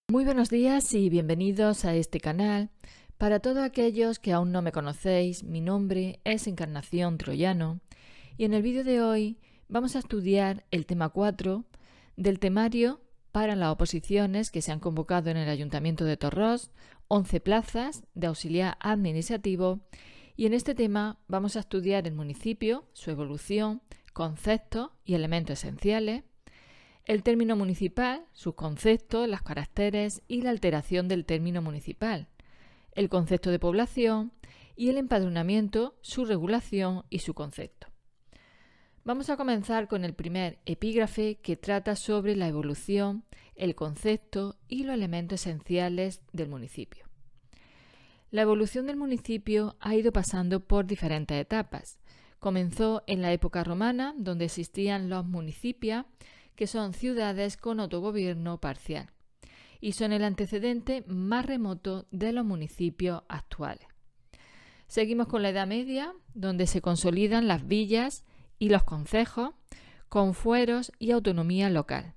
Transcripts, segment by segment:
Muy buenos días y bienvenidos a este canal. Para todos aquellos que aún no me conocéis, mi nombre es Encarnación Troyano y en el vídeo de hoy vamos a estudiar el tema 4 del temario para las oposiciones que se han convocado en el Ayuntamiento de Torrós, 11 plazas de auxiliar administrativo, y en este tema vamos a estudiar el municipio, su evolución, conceptos y elementos esenciales, el término municipal, sus conceptos, los caracteres y la alteración del término municipal, el concepto de población y el empadronamiento, su regulación y su concepto. Vamos a comenzar con el primer epígrafe que trata sobre la evolución, el concepto y los elementos esenciales del municipio. La evolución del municipio ha ido pasando por diferentes etapas. Comenzó en la época romana, donde existían los municipios, que son ciudades con autogobierno parcial, y son el antecedente más remoto de los municipios actuales. Seguimos con la Edad Media, donde se consolidan las villas y los concejos, con fueros y autonomía local.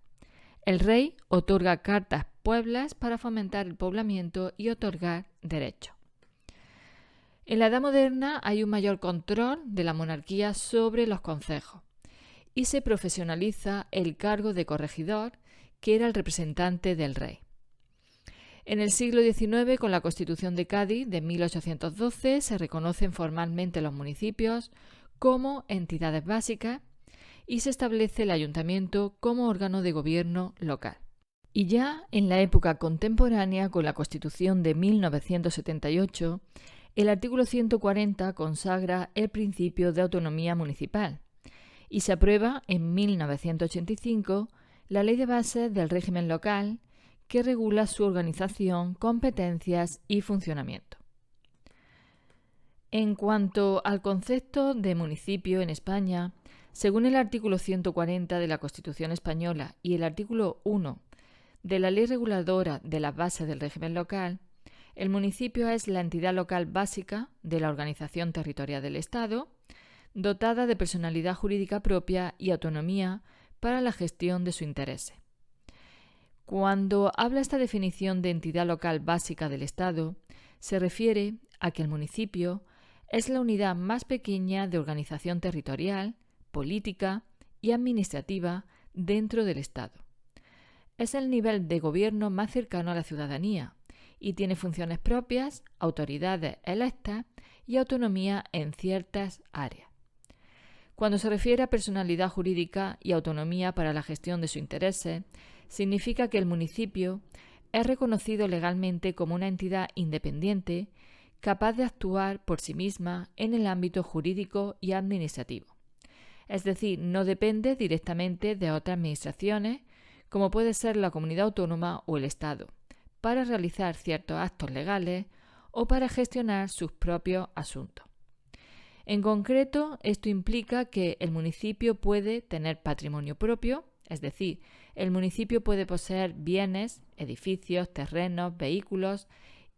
El rey otorga cartas pueblas para fomentar el poblamiento y otorgar derechos. En la Edad Moderna hay un mayor control de la monarquía sobre los concejos y se profesionaliza el cargo de corregidor, que era el representante del rey. En el siglo XIX, con la Constitución de Cádiz de 1812, se reconocen formalmente los municipios como entidades básicas y se establece el ayuntamiento como órgano de gobierno local. Y ya en la época contemporánea, con la Constitución de 1978, el artículo 140 consagra el principio de autonomía municipal y se aprueba en 1985 la Ley de Bases del Régimen Local, que regula su organización, competencias y funcionamiento. En cuanto al concepto de municipio en España, según el artículo 140 de la Constitución española y el artículo 1 de la Ley Reguladora de las Bases del Régimen Local, el municipio es la entidad local básica de la organización territorial del Estado, dotada de personalidad jurídica propia y autonomía para la gestión de su interés. Cuando habla esta definición de entidad local básica del Estado, se refiere a que el municipio es la unidad más pequeña de organización territorial, política y administrativa dentro del Estado. Es el nivel de gobierno más cercano a la ciudadanía y tiene funciones propias, autoridades electas y autonomía en ciertas áreas. Cuando se refiere a personalidad jurídica y autonomía para la gestión de sus intereses, significa que el municipio es reconocido legalmente como una entidad independiente capaz de actuar por sí misma en el ámbito jurídico y administrativo. Es decir, no depende directamente de otras administraciones, como puede ser la comunidad autónoma o el Estado, para realizar ciertos actos legales o para gestionar sus propios asuntos. En concreto, esto implica que el municipio puede tener patrimonio propio, es decir, el municipio puede poseer bienes, edificios, terrenos, vehículos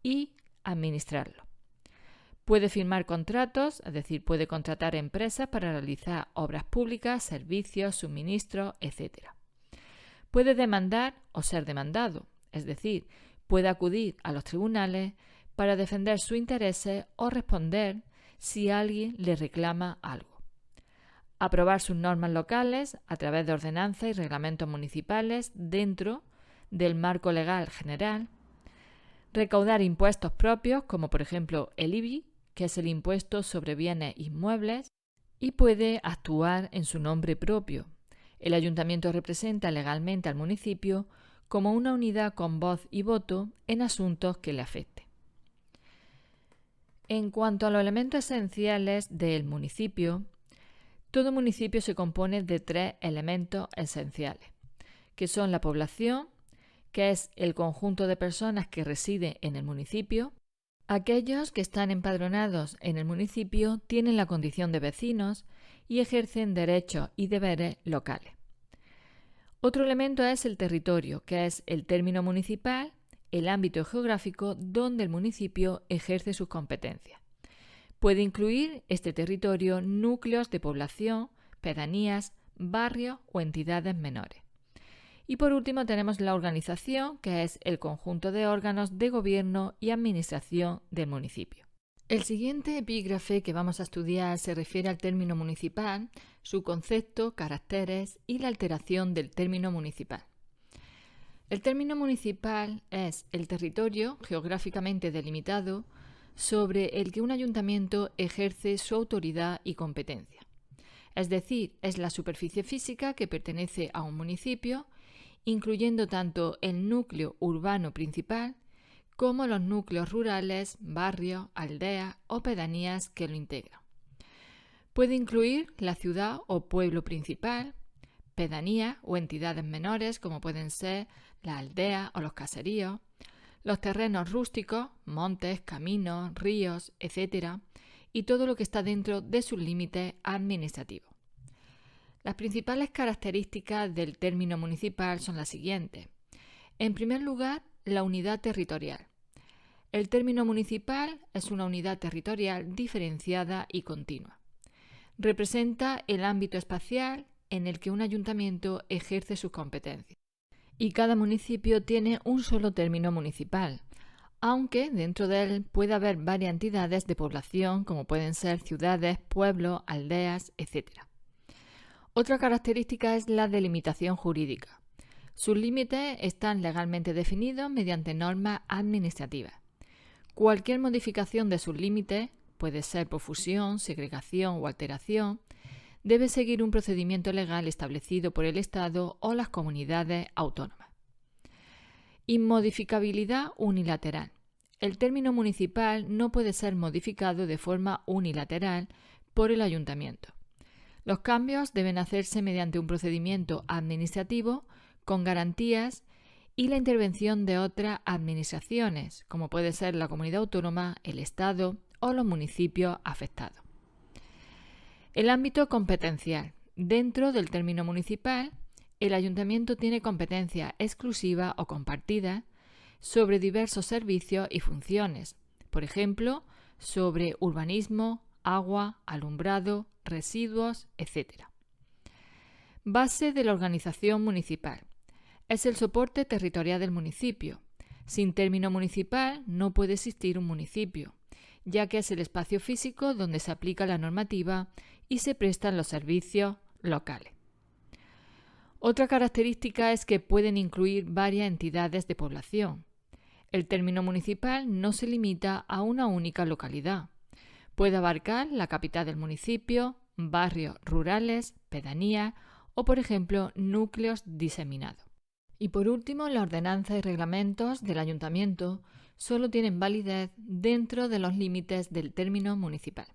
y administrarlo. Puede firmar contratos, es decir, puede contratar empresas para realizar obras públicas, servicios, suministros, etc. Puede demandar o ser demandado, es decir, puede acudir a los tribunales para defender sus intereses o responder si alguien le reclama algo. Aprobar sus normas locales a través de ordenanzas y reglamentos municipales dentro del marco legal general. Recaudar impuestos propios, como por ejemplo el IBI, que es el impuesto sobre bienes inmuebles, y puede actuar en su nombre propio. El ayuntamiento representa legalmente al municipio como una unidad con voz y voto en asuntos que le afecten. En cuanto a los elementos esenciales del municipio, todo municipio se compone de 3 elementos esenciales, que son la población, que es el conjunto de personas que residen en el municipio. Aquellos que están empadronados en el municipio tienen la condición de vecinos y ejercen derechos y deberes locales. Otro elemento es el territorio, que es el término municipal, el ámbito geográfico donde el municipio ejerce sus competencias. Puede incluir este territorio núcleos de población, pedanías, barrios o entidades menores. Y por último tenemos la organización, que es el conjunto de órganos de gobierno y administración del municipio. El siguiente epígrafe que vamos a estudiar se refiere al término municipal, su concepto, caracteres y la alteración del término municipal. El término municipal es el territorio geográficamente delimitado sobre el que un ayuntamiento ejerce su autoridad y competencia. Es decir, es la superficie física que pertenece a un municipio, incluyendo tanto el núcleo urbano principal como los núcleos rurales, barrios, aldeas o pedanías que lo integran. Puede incluir la ciudad o pueblo principal, pedanías o entidades menores como pueden ser las aldeas o los caseríos, los terrenos rústicos, montes, caminos, ríos, etc., y todo lo que está dentro de sus límites administrativos. Las principales características del término municipal son las siguientes. En primer lugar, la unidad territorial. El término municipal es una unidad territorial diferenciada y continua. Representa el ámbito espacial en el que un ayuntamiento ejerce sus competencias. Y cada municipio tiene un solo término municipal, aunque dentro de él puede haber varias entidades de población como pueden ser ciudades, pueblos, aldeas, etc. Otra característica es la delimitación jurídica. Sus límites están legalmente definidos mediante normas administrativas. Cualquier modificación de sus límites, puede ser por fusión, segregación o alteración, debe seguir un procedimiento legal establecido por el Estado o las comunidades autónomas. Inmodificabilidad unilateral. El término municipal no puede ser modificado de forma unilateral por el ayuntamiento. Los cambios deben hacerse mediante un procedimiento administrativo con garantías y la intervención de otras administraciones, como puede ser la comunidad autónoma, el Estado o los municipios afectados. El ámbito competencial. Dentro del término municipal, el ayuntamiento tiene competencia exclusiva o compartida sobre diversos servicios y funciones, por ejemplo, sobre urbanismo, agua, alumbrado, residuos, etc. Base de la organización municipal. Es el soporte territorial del municipio. Sin término municipal no puede existir un municipio, ya que es el espacio físico donde se aplica la normativa y se prestan los servicios locales. Otra característica es que pueden incluir varias entidades de población. El término municipal no se limita a una única localidad. Puede abarcar la capital del municipio, barrios rurales, pedanías o, por ejemplo, núcleos diseminados. Y por último, la ordenanza y reglamentos del ayuntamiento solo tienen validez dentro de los límites del término municipal.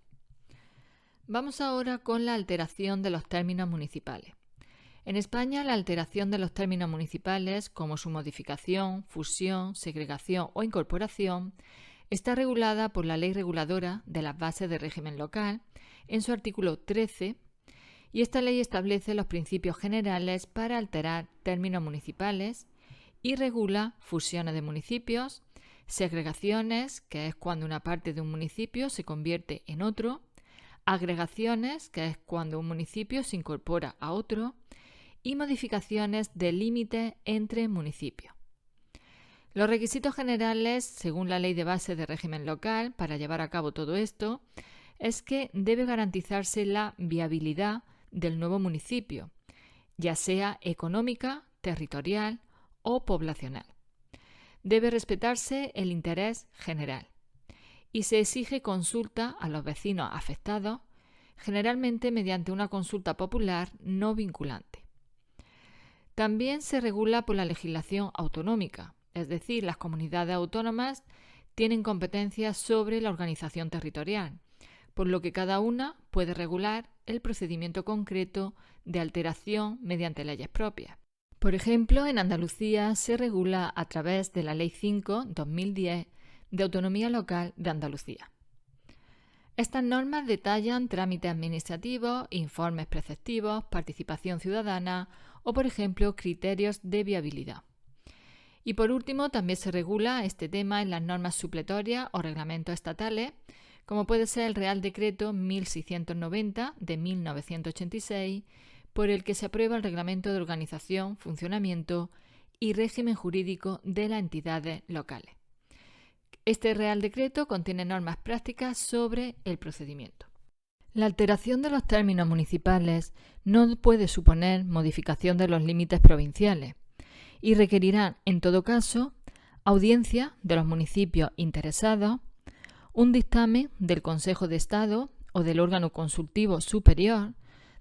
Vamos ahora con la alteración de los términos municipales. En España, la alteración de los términos municipales, como su modificación, fusión, segregación o incorporación, está regulada por la Ley Reguladora de las Bases de Régimen Local en su artículo 13, y esta ley establece los principios generales para alterar términos municipales y regula fusiones de municipios, segregaciones, que es cuando una parte de un municipio se convierte en otro, agregaciones, que es cuando un municipio se incorpora a otro, y modificaciones de límites entre municipios. Los requisitos generales, según la Ley de Bases de Régimen Local, para llevar a cabo todo esto, es que debe garantizarse la viabilidad del nuevo municipio, ya sea económica, territorial o poblacional. Debe respetarse el interés general y se exige consulta a los vecinos afectados, generalmente mediante una consulta popular no vinculante. También se regula por la legislación autonómica, es decir, las comunidades autónomas tienen competencias sobre la organización territorial, por lo que cada una puede regular el procedimiento concreto de alteración mediante leyes propias. Por ejemplo, en Andalucía se regula a través de la Ley 5/2010 de Autonomía Local de Andalucía. Estas normas detallan trámites administrativos, informes preceptivos, participación ciudadana o, por ejemplo, criterios de viabilidad. Y por último, también se regula este tema en las normas supletorias o reglamentos estatales, como puede ser el Real Decreto 1690 de 1986, por el que se aprueba el reglamento de organización, funcionamiento y régimen jurídico de las entidades locales. Este Real Decreto contiene normas prácticas sobre el procedimiento. La alteración de los términos municipales no puede suponer modificación de los límites provinciales y requerirá, en todo caso, audiencia de los municipios interesados, un dictamen del Consejo de Estado o del órgano consultivo superior,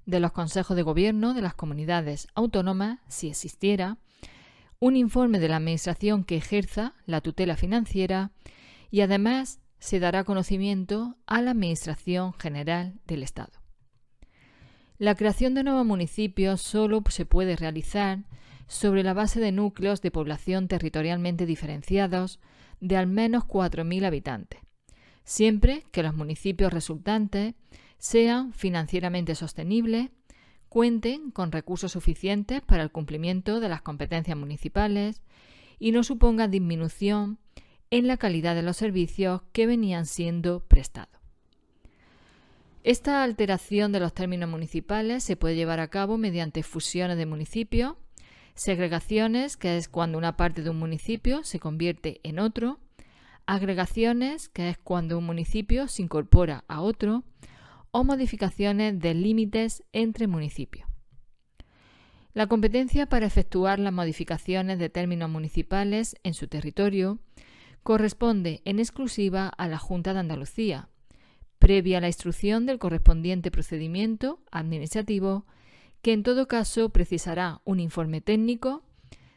de los consejos de gobierno de las comunidades autónomas, si existiera, un informe de la Administración que ejerza la tutela financiera y además se dará conocimiento a la Administración General del Estado. La creación de nuevos municipios solo se puede realizar sobre la base de núcleos de población territorialmente diferenciados de al menos 4.000 habitantes, siempre que los municipios resultantes sean financieramente sostenibles, cuenten con recursos suficientes para el cumplimiento de las competencias municipales y no suponga disminución en la calidad de los servicios que venían siendo prestados. Esta alteración de los términos municipales se puede llevar a cabo mediante fusiones de municipios, segregaciones, que es cuando una parte de un municipio se convierte en otro, agregaciones, que es cuando un municipio se incorpora a otro, o modificaciones de límites entre municipios. La competencia para efectuar las modificaciones de términos municipales en su territorio corresponde en exclusiva a la Junta de Andalucía, previa a la instrucción del correspondiente procedimiento administrativo, que en todo caso precisará un informe técnico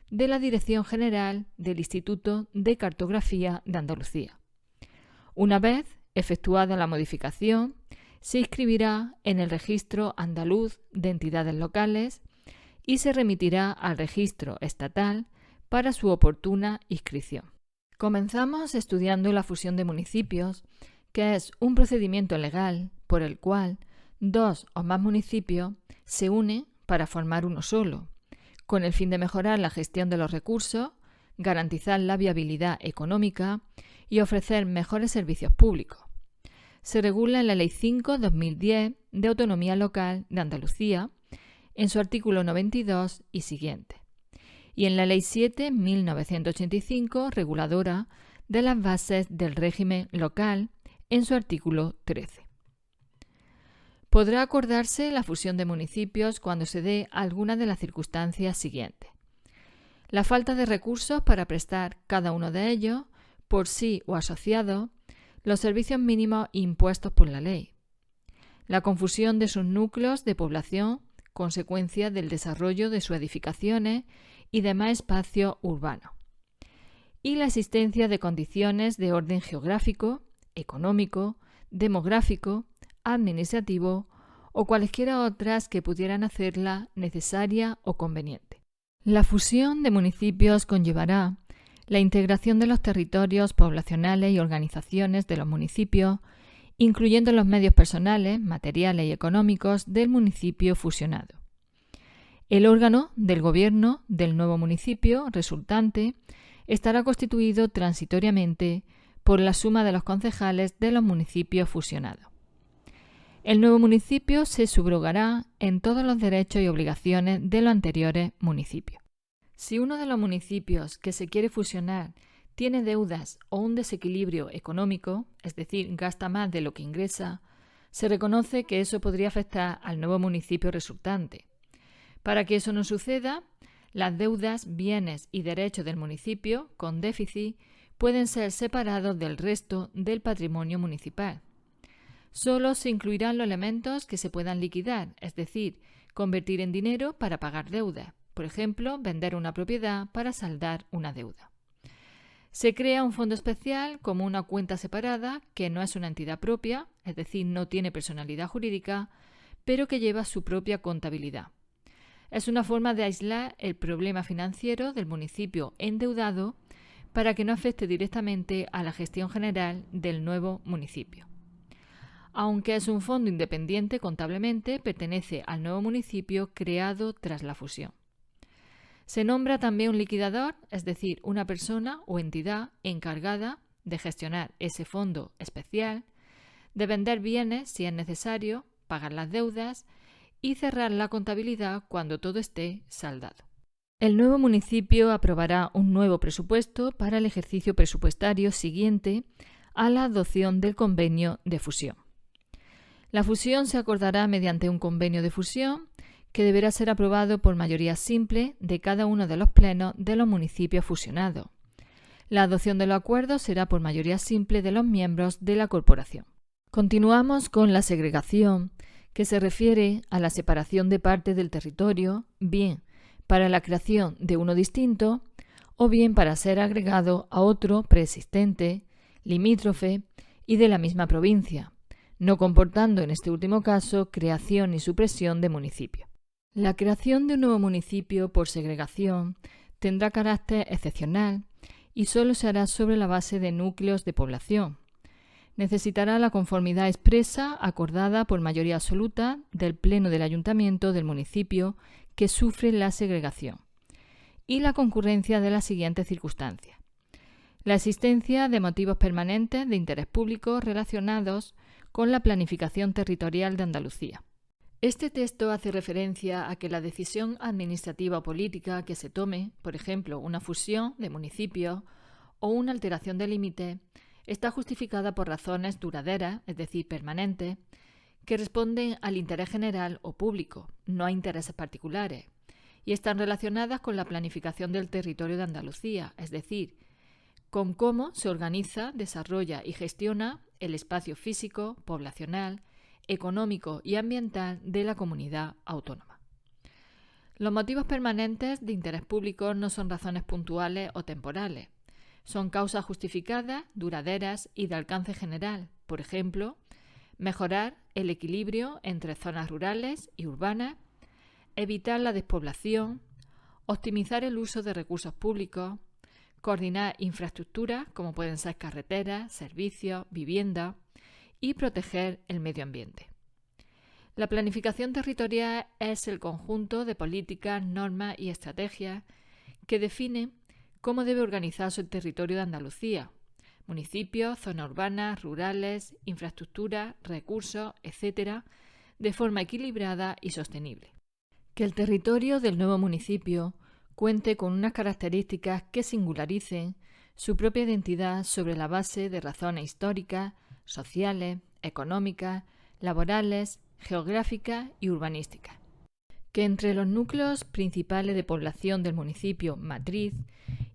de la Dirección General del Instituto de Cartografía de Andalucía. Una vez efectuada la modificación, se inscribirá en el Registro Andaluz de Entidades Locales y se remitirá al Registro Estatal para su oportuna inscripción. Comenzamos estudiando la fusión de municipios, que es un procedimiento legal por el cual dos o más municipios se unen para formar uno solo, con el fin de mejorar la gestión de los recursos, garantizar la viabilidad económica y ofrecer mejores servicios públicos. Se regula en la Ley 5/2010 de Autonomía Local de Andalucía, en su artículo 92 y siguiente, y en la Ley 7/1985, reguladora de las bases del régimen local, en su artículo 13. Podrá acordarse la fusión de municipios cuando se dé alguna de las circunstancias siguientes: la falta de recursos para prestar cada uno de ellos, por sí o asociado, los servicios mínimos impuestos por la ley, la confusión de sus núcleos de población, consecuencia del desarrollo de sus edificaciones y demás espacios urbanos, y la existencia de condiciones de orden geográfico, económico, demográfico, administrativo o cualesquiera otras que pudieran hacerla necesaria o conveniente. La fusión de municipios conllevará la integración de los territorios poblacionales y organizaciones de los municipios, incluyendo los medios personales, materiales y económicos del municipio fusionado. El órgano del gobierno del nuevo municipio resultante estará constituido transitoriamente por la suma de los concejales de los municipios fusionados. El nuevo municipio se subrogará en todos los derechos y obligaciones de los anteriores municipios. Si uno de los municipios que se quiere fusionar tiene deudas o un desequilibrio económico, es decir, gasta más de lo que ingresa, se reconoce que eso podría afectar al nuevo municipio resultante. Para que eso no suceda, las deudas, bienes y derechos del municipio con déficit pueden ser separados del resto del patrimonio municipal. Solo se incluirán los elementos que se puedan liquidar, es decir, convertir en dinero para pagar deudas. Por ejemplo, vender una propiedad para saldar una deuda. Se crea un fondo especial como una cuenta separada que no es una entidad propia, es decir, no tiene personalidad jurídica, pero que lleva su propia contabilidad. Es una forma de aislar el problema financiero del municipio endeudado para que no afecte directamente a la gestión general del nuevo municipio. Aunque es un fondo independiente contablemente, pertenece al nuevo municipio creado tras la fusión. Se nombra también un liquidador, es decir, una persona o entidad encargada de gestionar ese fondo especial, de vender bienes si es necesario, pagar las deudas y cerrar la contabilidad cuando todo esté saldado. El nuevo municipio aprobará un nuevo presupuesto para el ejercicio presupuestario siguiente a la adopción del convenio de fusión. La fusión se acordará mediante un convenio de fusión que deberá ser aprobado por mayoría simple de cada uno de los plenos de los municipios fusionados. La adopción de los acuerdos será por mayoría simple de los miembros de la corporación. Continuamos con la segregación, que se refiere a la separación de partes del territorio, bien para la creación de uno distinto o bien para ser agregado a otro preexistente, limítrofe y de la misma provincia, no comportando en este último caso creación ni supresión de municipio. La creación de un nuevo municipio por segregación tendrá carácter excepcional y solo se hará sobre la base de núcleos de población. Necesitará la conformidad expresa acordada por mayoría absoluta del Pleno del Ayuntamiento del municipio que sufre la segregación y la concurrencia de las siguientes circunstancias: la existencia de motivos permanentes de interés público relacionados con la planificación territorial de Andalucía. Este texto hace referencia a que la decisión administrativa o política que se tome, por ejemplo, una fusión de municipios o una alteración de límite, está justificada por razones duraderas, es decir, permanentes, que responden al interés general o público, no a intereses particulares, y están relacionadas con la planificación del territorio de Andalucía, es decir, con cómo se organiza, desarrolla y gestiona el espacio físico, poblacional, económico y ambiental de la comunidad autónoma. Los motivos permanentes de interés público no son razones puntuales o temporales. Son causas justificadas, duraderas y de alcance general. Por ejemplo, mejorar el equilibrio entre zonas rurales y urbanas, evitar la despoblación, optimizar el uso de recursos públicos, coordinar infraestructuras como pueden ser carreteras, servicios, vivienda y proteger el medio ambiente. La planificación territorial es el conjunto de políticas, normas y estrategias que definen cómo debe organizarse el territorio de Andalucía: municipios, zonas urbanas, rurales, infraestructuras, recursos, etc., de forma equilibrada y sostenible. Que el territorio del nuevo municipio cuente con unas características que singularicen su propia identidad sobre la base de razones históricas, sociales, económicas, laborales, geográficas y urbanísticas. Que entre los núcleos principales de población del municipio matriz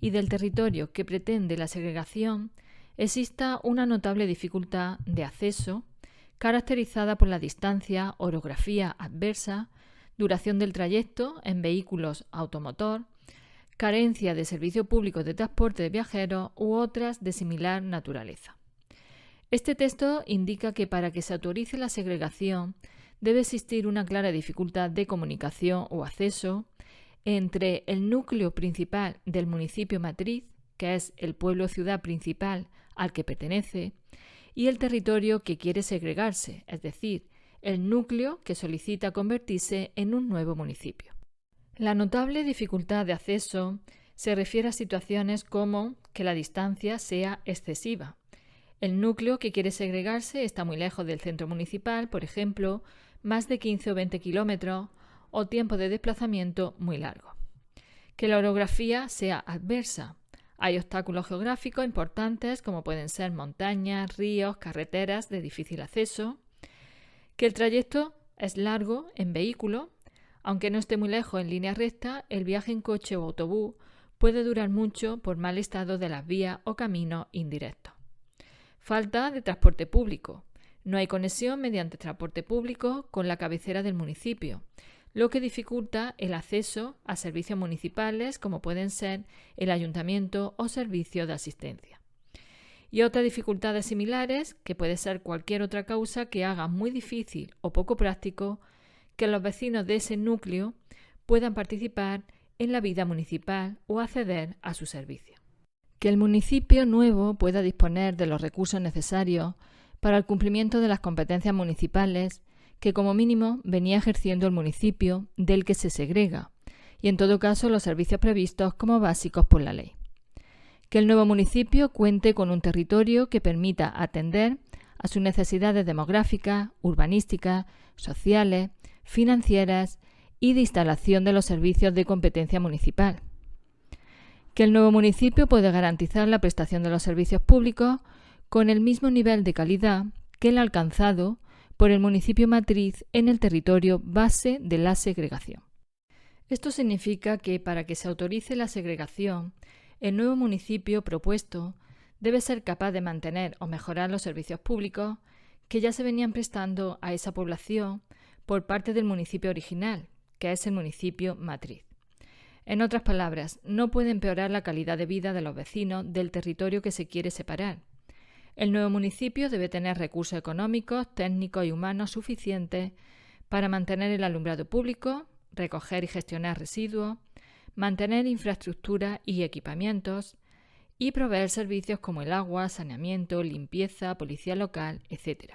y del territorio que pretende la segregación exista una notable dificultad de acceso caracterizada por la distancia, orografía adversa, duración del trayecto en vehículos automotor, carencia de servicio público de transporte de viajeros u otras de similar naturaleza. Este texto indica que para que se autorice la segregación debe existir una clara dificultad de comunicación o acceso entre el núcleo principal del municipio matriz, que es el pueblo o ciudad principal al que pertenece, y el territorio que quiere segregarse, es decir, el núcleo que solicita convertirse en un nuevo municipio. La notable dificultad de acceso se refiere a situaciones como que la distancia sea excesiva. El núcleo que quiere segregarse está muy lejos del centro municipal, por ejemplo, más de 15 o 20 kilómetros, o tiempo de desplazamiento muy largo. Que la orografía sea adversa. Hay obstáculos geográficos importantes como pueden ser montañas, ríos, carreteras de difícil acceso. Que el trayecto es largo en vehículo. Aunque no esté muy lejos en línea recta, el viaje en coche o autobús puede durar mucho por mal estado de las vías o caminos indirectos. Falta de transporte público. No hay conexión mediante transporte público con la cabecera del municipio, lo que dificulta el acceso a servicios municipales como pueden ser el ayuntamiento o servicios de asistencia. Y otras dificultades similares, que puede ser cualquier otra causa que haga muy difícil o poco práctico que los vecinos de ese núcleo puedan participar en la vida municipal o acceder a su servicio. Que el municipio nuevo pueda disponer de los recursos necesarios para el cumplimiento de las competencias municipales que como mínimo venía ejerciendo el municipio del que se segrega, y en todo caso los servicios previstos como básicos por la ley. Que el nuevo municipio cuente con un territorio que permita atender a sus necesidades demográficas, urbanísticas, sociales, financieras y de instalación de los servicios de competencia municipal. Que el nuevo municipio puede garantizar la prestación de los servicios públicos con el mismo nivel de calidad que el alcanzado por el municipio matriz en el territorio base de la segregación. Esto significa que para que se autorice la segregación, el nuevo municipio propuesto debe ser capaz de mantener o mejorar los servicios públicos que ya se venían prestando a esa población por parte del municipio original, que es el municipio matriz. En otras palabras, no puede empeorar la calidad de vida de los vecinos del territorio que se quiere separar. El nuevo municipio debe tener recursos económicos, técnicos y humanos suficientes para mantener el alumbrado público, recoger y gestionar residuos, mantener infraestructura y equipamientos y proveer servicios como el agua, saneamiento, limpieza, policía local, etc.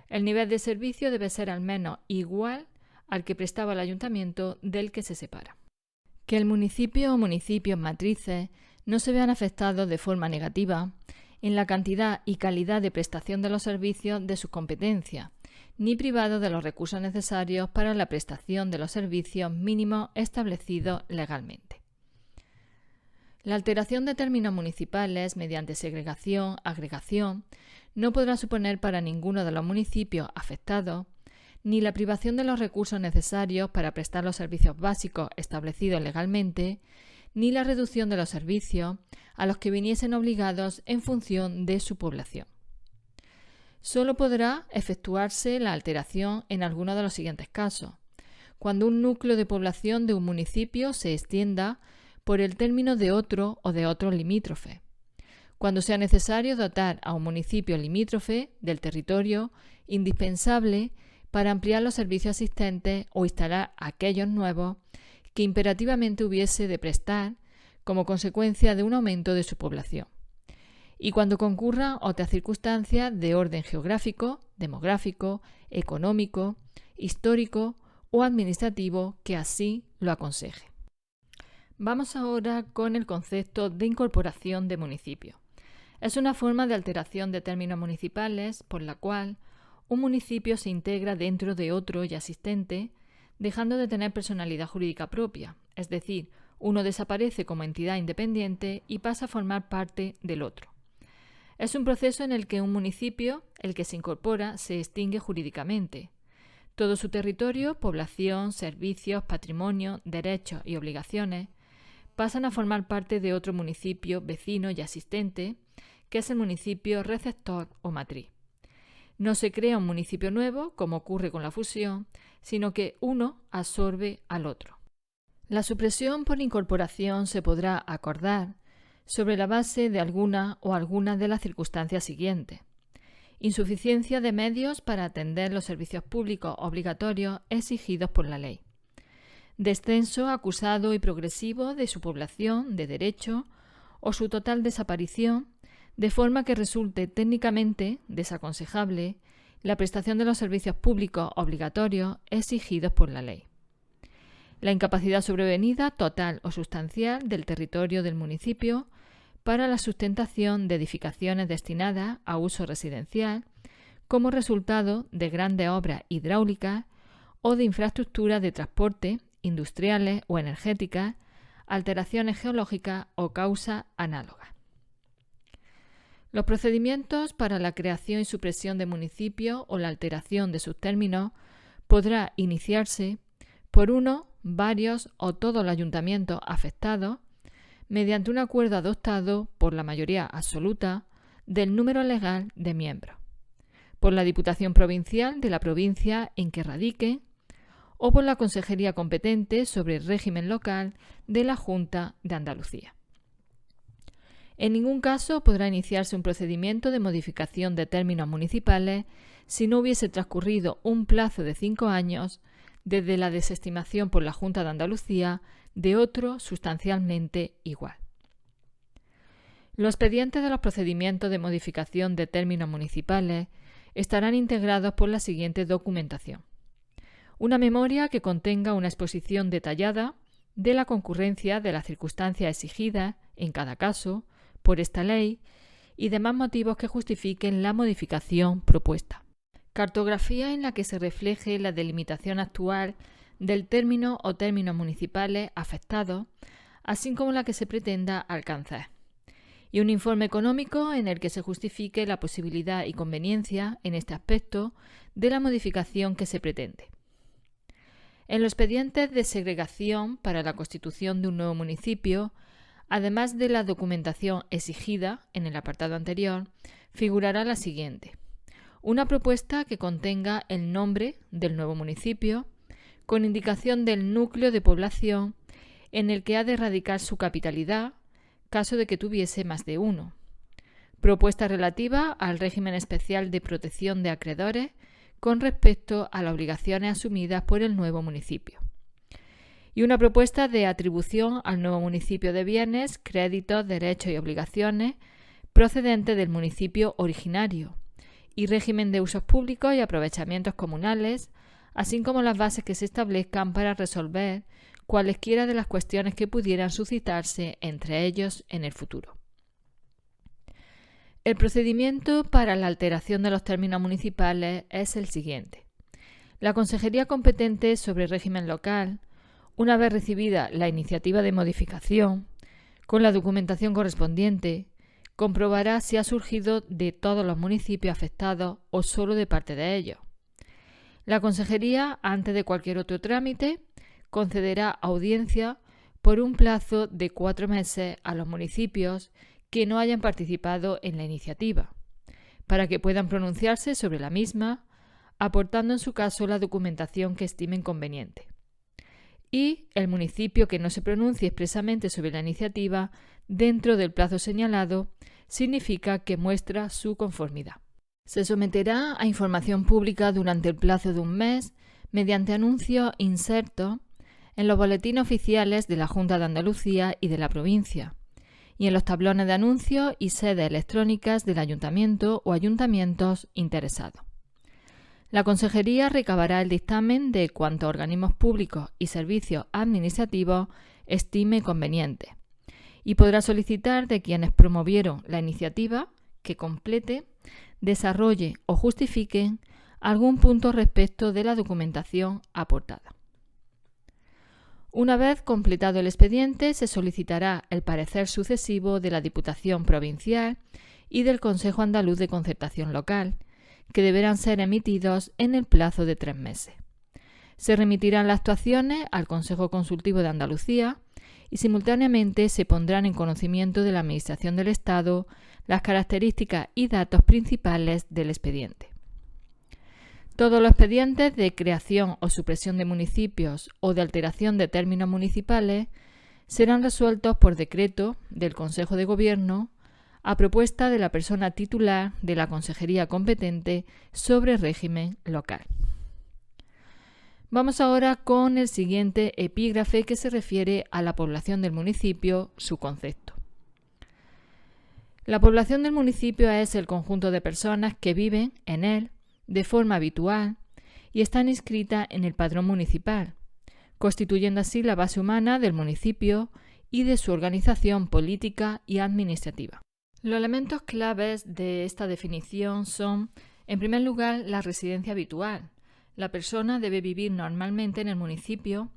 El nivel de servicio debe ser al menos igual al que prestaba el ayuntamiento del que se separa. Que el municipio o municipios matrices no se vean afectados de forma negativa en la cantidad y calidad de prestación de los servicios de sus competencias, ni privados de los recursos necesarios para la prestación de los servicios mínimos establecidos legalmente. La alteración de términos municipales mediante segregación, agregación, no podrá suponer para ninguno de los municipios afectados ni la privación de los recursos necesarios para prestar los servicios básicos establecidos legalmente, ni la reducción de los servicios a los que viniesen obligados en función de su población. Solo podrá efectuarse la alteración en alguno de los siguientes casos: cuando un núcleo de población de un municipio se extienda por el término de otro o de otros limítrofes, cuando sea necesario dotar a un municipio limítrofe del territorio indispensable para ampliar los servicios existentes o instalar aquellos nuevos que imperativamente hubiese de prestar como consecuencia de un aumento de su población, y cuando concurran otras circunstancias de orden geográfico, demográfico, económico, histórico o administrativo que así lo aconseje. Vamos ahora con el concepto de incorporación de municipio. Es una forma de alteración de términos municipales por la cual un municipio se integra dentro de otro ya existente, dejando de tener personalidad jurídica propia, es decir, uno desaparece como entidad independiente y pasa a formar parte del otro. Es un proceso en el que un municipio, el que se incorpora, se extingue jurídicamente. Todo su territorio, población, servicios, patrimonio, derechos y obligaciones pasan a formar parte de otro municipio vecino y asistente, que es el municipio receptor o matriz. No se crea un municipio nuevo, como ocurre con la fusión, sino que uno absorbe al otro. La supresión por incorporación se podrá acordar sobre la base de alguna o algunas de las circunstancias siguientes: insuficiencia de medios para atender los servicios públicos obligatorios exigidos por la ley, descenso acusado y progresivo de su población de derecho o su total desaparición, de forma que resulte técnicamente desaconsejable la prestación de los servicios públicos obligatorios exigidos por la ley. La incapacidad sobrevenida total o sustancial del territorio del municipio para la sustentación de edificaciones destinadas a uso residencial como resultado de grandes obras hidráulicas o de infraestructuras de transporte, industriales o energéticas, alteraciones geológicas o causas análogas. Los procedimientos para la creación y supresión de municipios o la alteración de sus términos podrá iniciarse por uno, varios o todos los ayuntamientos afectados mediante un acuerdo adoptado por la mayoría absoluta del número legal de miembros, por la Diputación Provincial de la provincia en que radique o por la Consejería competente sobre el régimen local de la Junta de Andalucía. En ningún caso podrá iniciarse un procedimiento de modificación de términos municipales si no hubiese transcurrido un plazo de 5 años desde la desestimación por la Junta de Andalucía de otro sustancialmente igual. Los expedientes de los procedimientos de modificación de términos municipales estarán integrados por la siguiente documentación: una memoria que contenga una exposición detallada de la concurrencia de las circunstancias exigidas en cada caso por esta ley y demás motivos que justifiquen la modificación propuesta. Cartografía en la que se refleje la delimitación actual del término o términos municipales afectados, así como la que se pretenda alcanzar. Y un informe económico en el que se justifique la posibilidad y conveniencia, en este aspecto, de la modificación que se pretende. En los expedientes de segregación para la constitución de un nuevo municipio, además de la documentación exigida en el apartado anterior, figurará la siguiente: una propuesta que contenga el nombre del nuevo municipio, con indicación del núcleo de población en el que ha de radicar su capitalidad, caso de que tuviese más de uno. Propuesta relativa al régimen especial de protección de acreedores con respecto a las obligaciones asumidas por el nuevo municipio. Y una propuesta de atribución al nuevo municipio de bienes, créditos, derechos y obligaciones procedentes del municipio originario, y régimen de usos públicos y aprovechamientos comunales, así como las bases que se establezcan para resolver cualesquiera de las cuestiones que pudieran suscitarse entre ellos en el futuro. El procedimiento para la alteración de los términos municipales es el siguiente. La Consejería competente sobre régimen local, una vez recibida la iniciativa de modificación, con la documentación correspondiente, comprobará si ha surgido de todos los municipios afectados o solo de parte de ellos. La Consejería, antes de cualquier otro trámite, concederá audiencia por un plazo de 4 meses a los municipios que no hayan participado en la iniciativa, para que puedan pronunciarse sobre la misma, aportando en su caso la documentación que estimen conveniente. Y el municipio que no se pronuncie expresamente sobre la iniciativa dentro del plazo señalado significa que muestra su conformidad. Se someterá a información pública durante el plazo de un mes mediante anuncios insertos en los boletines oficiales de la Junta de Andalucía y de la provincia, y en los tablones de anuncios y sedes electrónicas del ayuntamiento o ayuntamientos interesados. La Consejería recabará el dictamen de cuantos organismos públicos y servicios administrativos estime conveniente y podrá solicitar de quienes promovieron la iniciativa que complete, desarrolle o justifique algún punto respecto de la documentación aportada. Una vez completado el expediente, se solicitará el parecer sucesivo de la Diputación Provincial y del Consejo Andaluz de Concertación Local, que deberán ser emitidos en el plazo de 3 meses. Se remitirán las actuaciones al Consejo Consultivo de Andalucía y simultáneamente se pondrán en conocimiento de la Administración del Estado las características y datos principales del expediente. Todos los expedientes de creación o supresión de municipios o de alteración de términos municipales serán resueltos por decreto del Consejo de Gobierno a propuesta de la persona titular de la Consejería competente sobre régimen local. Vamos ahora con el siguiente epígrafe que se refiere a la población del municipio, su concepto. La población del municipio es el conjunto de personas que viven en él de forma habitual y están inscritas en el padrón municipal, constituyendo así la base humana del municipio y de su organización política y administrativa. Los elementos claves de esta definición son, en primer lugar, la residencia habitual. La persona debe vivir normalmente en el municipio,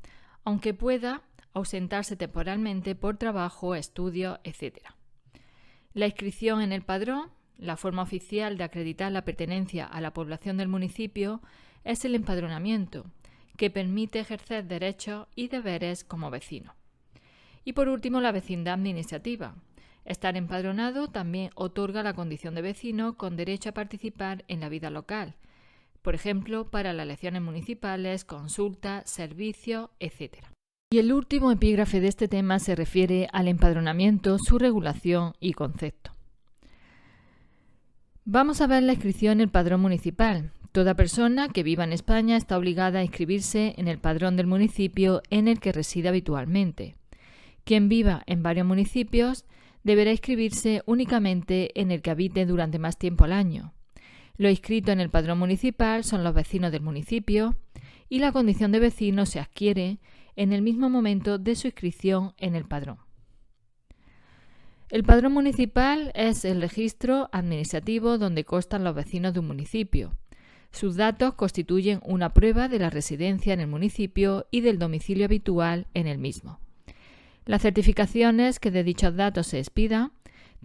aunque pueda ausentarse temporalmente por trabajo, estudios, etc. La inscripción en el padrón, la forma oficial de acreditar la pertenencia a la población del municipio, es el empadronamiento, que permite ejercer derechos y deberes como vecino. Y por último, la vecindad administrativa. Estar empadronado también otorga la condición de vecino con derecho a participar en la vida local, por ejemplo, para las elecciones municipales, consultas, servicios, etc. Y el último epígrafe de este tema se refiere al empadronamiento, su regulación y concepto. Vamos a ver la inscripción en el padrón municipal. Toda persona que viva en España está obligada a inscribirse en el padrón del municipio en el que reside habitualmente. Quien viva en varios municipios deberá inscribirse únicamente en el que habite durante más tiempo al año. Los inscritos en el padrón municipal son los vecinos del municipio y la condición de vecino se adquiere en el mismo momento de su inscripción en el padrón. El padrón municipal es el registro administrativo donde constan los vecinos de un municipio. Sus datos constituyen una prueba de la residencia en el municipio y del domicilio habitual en el mismo. Las certificaciones que de dichos datos se expidan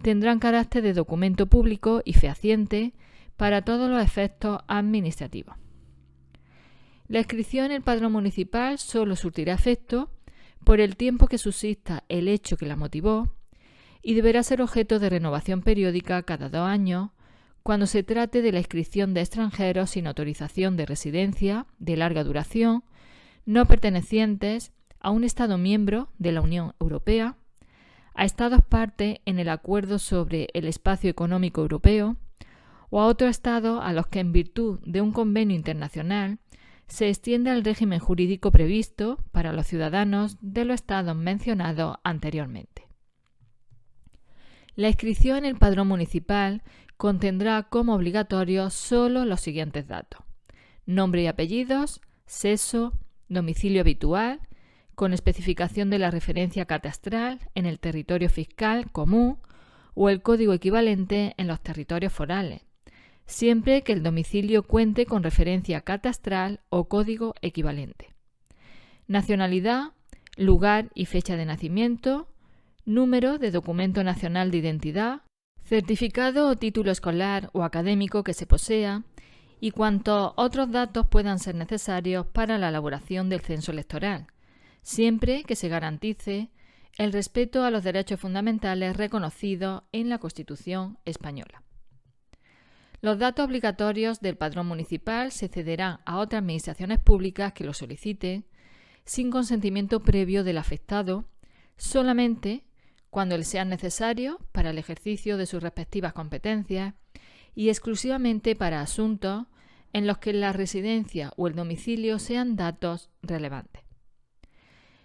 tendrán carácter de documento público y fehaciente para todos los efectos administrativos. La inscripción en el padrón municipal solo surtirá efecto por el tiempo que subsista el hecho que la motivó y deberá ser objeto de renovación periódica cada 2 años cuando se trate de la inscripción de extranjeros sin autorización de residencia de larga duración, no pertenecientes a un Estado miembro de la Unión Europea, a Estados parte en el Acuerdo sobre el Espacio Económico Europeo o a otros Estados a los que en virtud de un convenio internacional se extienda el régimen jurídico previsto para los ciudadanos de los Estados mencionados anteriormente. La inscripción en el padrón municipal contendrá como obligatorios solo los siguientes datos: nombre y apellidos, sexo, domicilio habitual, con especificación de la referencia catastral en el territorio fiscal común o el código equivalente en los territorios forales, siempre que el domicilio cuente con referencia catastral o código equivalente. Nacionalidad, lugar y fecha de nacimiento, número de documento nacional de identidad, certificado o título escolar o académico que se posea y cuantos otros datos puedan ser necesarios para la elaboración del censo electoral, siempre que se garantice el respeto a los derechos fundamentales reconocidos en la Constitución española. Los datos obligatorios del padrón municipal se cederán a otras administraciones públicas que lo soliciten, sin consentimiento previo del afectado, solamente cuando les sean necesarios para el ejercicio de sus respectivas competencias y exclusivamente para asuntos en los que la residencia o el domicilio sean datos relevantes.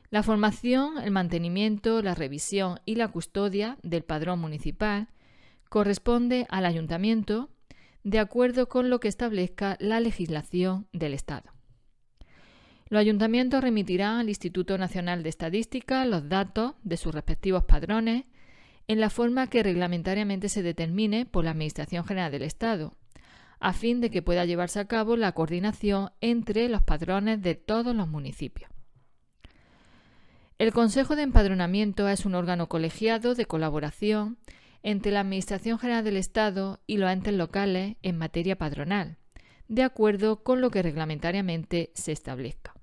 La formación, el mantenimiento, la revisión y la custodia del padrón municipal corresponde al ayuntamiento de acuerdo con lo que establezca la legislación del Estado. Los ayuntamientos remitirán al Instituto Nacional de Estadística los datos de sus respectivos padrones en la forma que reglamentariamente se determine por la Administración General del Estado, a fin de que pueda llevarse a cabo la coordinación entre los padrones de todos los municipios. El Consejo de Empadronamiento es un órgano colegiado de colaboración entre la Administración General del Estado y los entes locales en materia padronal, de acuerdo con lo que reglamentariamente se establezca.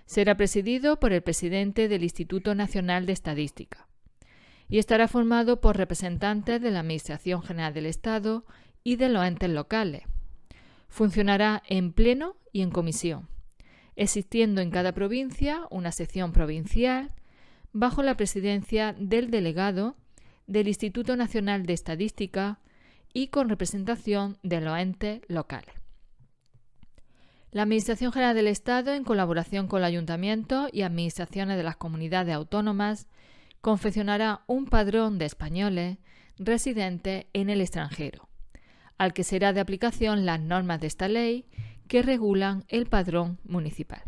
Será presidido por el presidente del Instituto Nacional de Estadística y estará formado por representantes de la Administración General del Estado y de los entes locales. Funcionará en pleno y en comisión, existiendo en cada provincia una sección provincial bajo la presidencia del delegado del Instituto Nacional de Estadística y con representación de los entes locales. La Administración General del Estado, en colaboración con los ayuntamientos y administraciones de las comunidades autónomas, confeccionará un padrón de españoles residentes en el extranjero, al que será de aplicación las normas de esta ley que regulan el padrón municipal.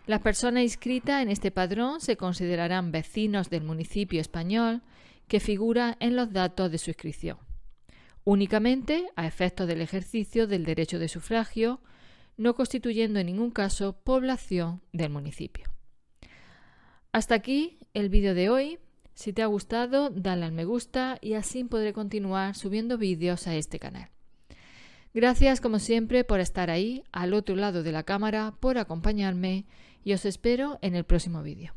Las personas inscritas en este padrón se considerarán vecinos del municipio español que figura en los datos de su inscripción, únicamente a efectos del ejercicio del derecho de sufragio, no constituyendo en ningún caso población del municipio. Hasta aquí el vídeo de hoy. Si te ha gustado, dale al me gusta y así podré continuar subiendo vídeos a este canal. Gracias como siempre por estar ahí, al otro lado de la cámara, por acompañarme y os espero en el próximo vídeo.